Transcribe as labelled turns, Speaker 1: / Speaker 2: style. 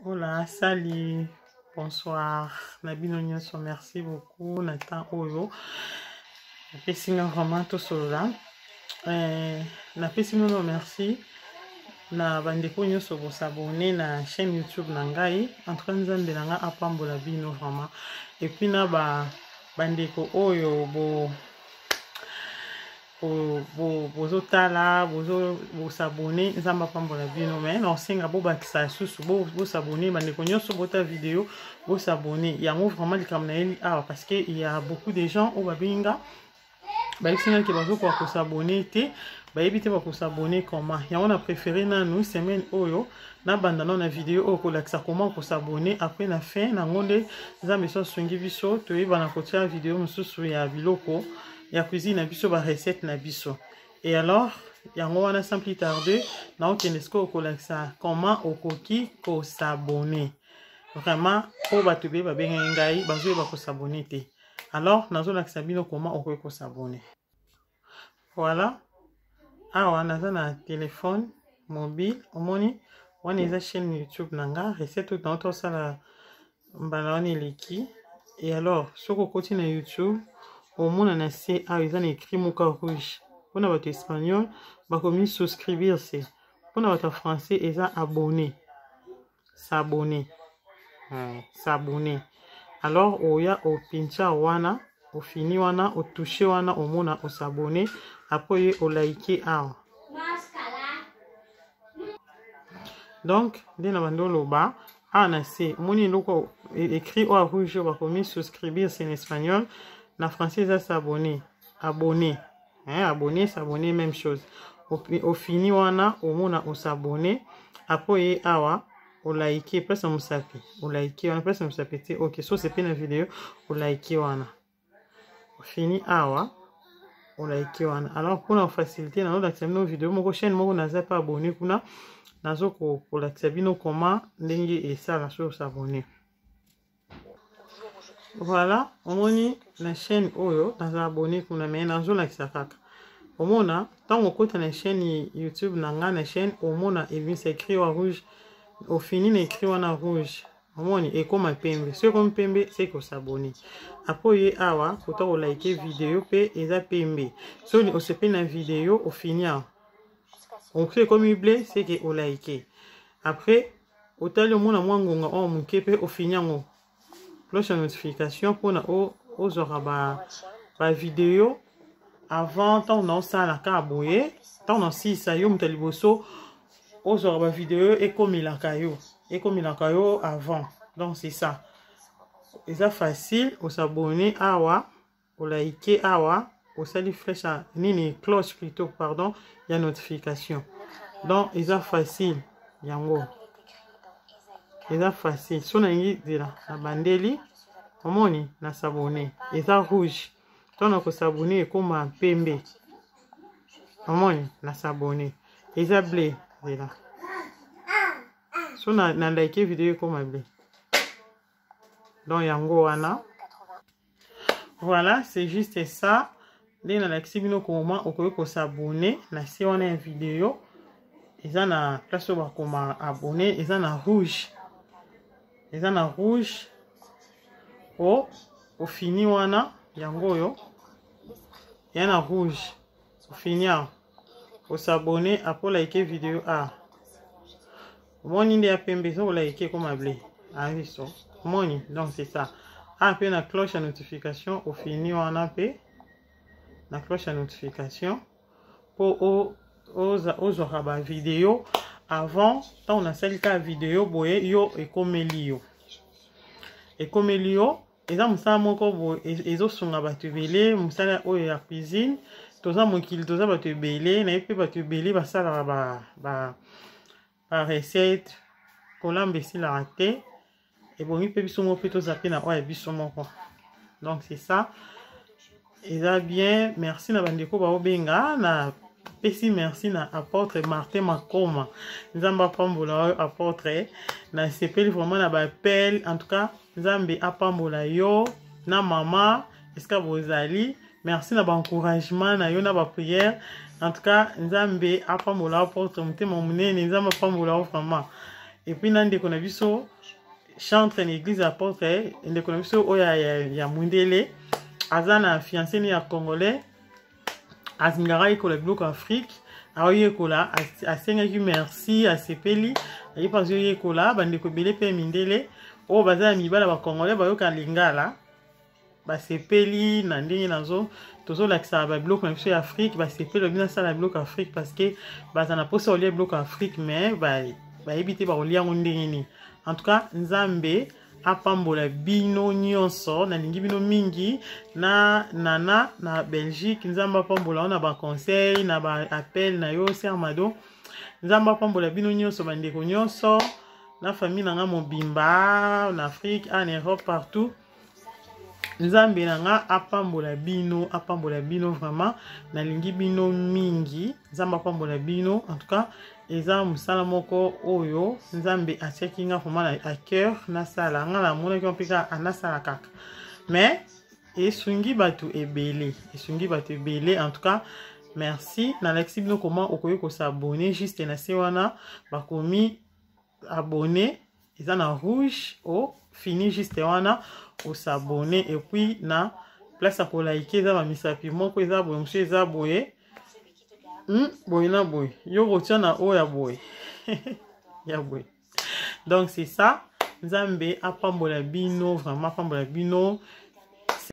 Speaker 1: Hola, salut, bonsoir. Nabino nyonso, merci beaucoup. Nathan Oyo. Napesino vraiment tout cela. Napesino merci. Na bandeko nyonso bo s'abonner na chaîne YouTube Nangai. En train de nanga apambola bino vraiment. Et puis na bandeko Oyo bozotala s'abonner nzamba pambola bino mais non singa bo bakisa susu bo s'abonner bandeko nyonso bota vidéo bo s'abonner yango vraiment likamna eli parce que il y a beaucoup de gens au babinga bayisinga ke bazo ko s'abonner te bayebite ba ko s'abonner comment yango na préféré na nous semaine oyo na banda na vidéo o ko lakisa comment ko s'abonner après na fin na ngonde nzambe so sungi biso to yeba na kotia vidéo mususu ya biloko ya cuisine na biso ba recette na biso. Et alors yango wana sans plus tarder na okenesko kolakisa comment okoki ko s'abonner vraiment o batube ba benga ngai bazo ba ko s'abonner te. Alors nazo lakisa bino comment okoki ko s'abonner. Voilà, awa naza na téléphone mobile omoni wana eza chaîne YouTube nanga recette tout dans ça la mbala wana eleki. Et alors soko koti na YouTube au monde na se a ils ont écrit moka rouge pour notre espagnol ba comme souscrire c'est pour notre français ils ont abonné s'abonner s'abonner. Alors oya au pincha wana au fini wana au toucher wana au monde au s'abonner après au liker a donc dès na bandolo ba na se moni loko écrit au rouge ba comme souscrire c'est en espagnol. Na français ça s'abonner abonner abonner s'abonner même chose au fini wana au mona au s'abonner après awa au liker presque on s'appelle au liker on presque on s'appelle OK so c'est pas une vidéo au liker wana au fini awa au liker wana. Alors pour la facilité na notre nos vidéos mon chaîne mo na za pas abonné kuna nazo ko la tsabino comment ndenge et ça la chose s'abonner. Voilà, on a la chaîne Oyo, dans abonné qu'on a mis dans la kisakaka. On a tant on côté la chaîne YouTube nanga la chaîne on a et c'est écrit en rouge au fini écrit en rouge. On et comme pembe, ce comme pembe c'est qu'on s'abonner. Après awa, autant on liker vidéo pe et ça pembe. So on se fait la vidéo au fini. On crée comme il blé c'est que on liker. Après autant le monde a moins ngonga on munke pe au fini ngo. Cloche de notification pour aux aura ba vidéo avant tant on ça la caboye tant on si ça yo mtaliboso aux aura ba vidéo et comme il a caillou avant. Donc c'est ça. Et ça facile au s'abonner awa au liker awa au sali flèche à nini cloche plutôt pardon il y a notification. Donc il est facile yango. C'est facile. Si on a une la bandeli, on na s'abonner. C'est rouge. Si on a s'abonner comme un pembe. On na s'abonner. C'est bleu. Si on a liké vidéo comme un bleu. Donc yango wana. Voilà, c'est juste ça. Dès na like sibino comment on peut s'abonner. Na si on a une vidéo. Ils ont la place où on va abonner. Ils ont la rouge. Ils ont un rouge au fini wana yango yo il y a un rouge au fini au s'abonner après liker vidéo moni ndia pembe so liker comme blé aviso moni donc c'est ça après la cloche à notification au fini wana pe la cloche à notification pour aux aura vidéo avant tant on a celle la vidéo boye yo et comme lio et ça musala moko bo ezo sunga batubele musala oyo ya cuisine toza mokili toza batubele na pe batubele basala ba recette kolamba esila raté et bongi pe biso mo pe toza pe na oyo biso moko. Donc c'est ça. Et ça bien, merci na bandeko ba obenga na pesi merci na apôtre Martin Makoma nzamba pambola apôtre na sepeli vraiment na ba appel en tout cas nzambe apambola yo na mama eska bozali merci na ba encouragement na yo na ba prière en tout cas nzambe apambola apôtre mutema munene nzamba pambola vraiment et puis na ndeko na biso chantre na église apôtre ndeko na biso oya ya mundele azana fiancé ya congolais azingara ekola biloko Afrique aoyekola asengaki merci asepeli ayepanzi oyekola bandeko ebele mpe mindele oyo baza ya mibala bacongolais bayoka lingala basepeli na ndenge nazo tozolakisa babiloko na biso ya Afrique basepeli babi nasala biloko Afrique parce que baza na posa olia biloko Afrique mais bayebi te bakolia yango ndenge nini. En tout cas nzambe apambola bino nyonso nalingi bino mingi na nana na Belgique nzambe apambola ona ba conseil na ba appel na yo Sœur Mado nzambe apambola bino nyonso bandeko nyonso na famille nanga mobimba en Afrique en Europe partout nzambe nanga apambola bino vraiment nalingi bino mingi nzambe apambola bino. En tout cas eza musala moko oyo nzambe atiaki nga vraiment à cœur nasala nga la mona ki mpika anasala kaka mais esungi bato ebele en tout cas merci na lexi bino comment okoki ko s'abonner juste na se wana bakomi abonner eza na rouge au fini juste wana au s'abonner et puis na place à ko liker eza ba misapi moko eza boye monsieur eza boye boye na boye yo retient na o ya boye ya boye. Donc c'est ça nzambe apambola bino vraiment apambola bino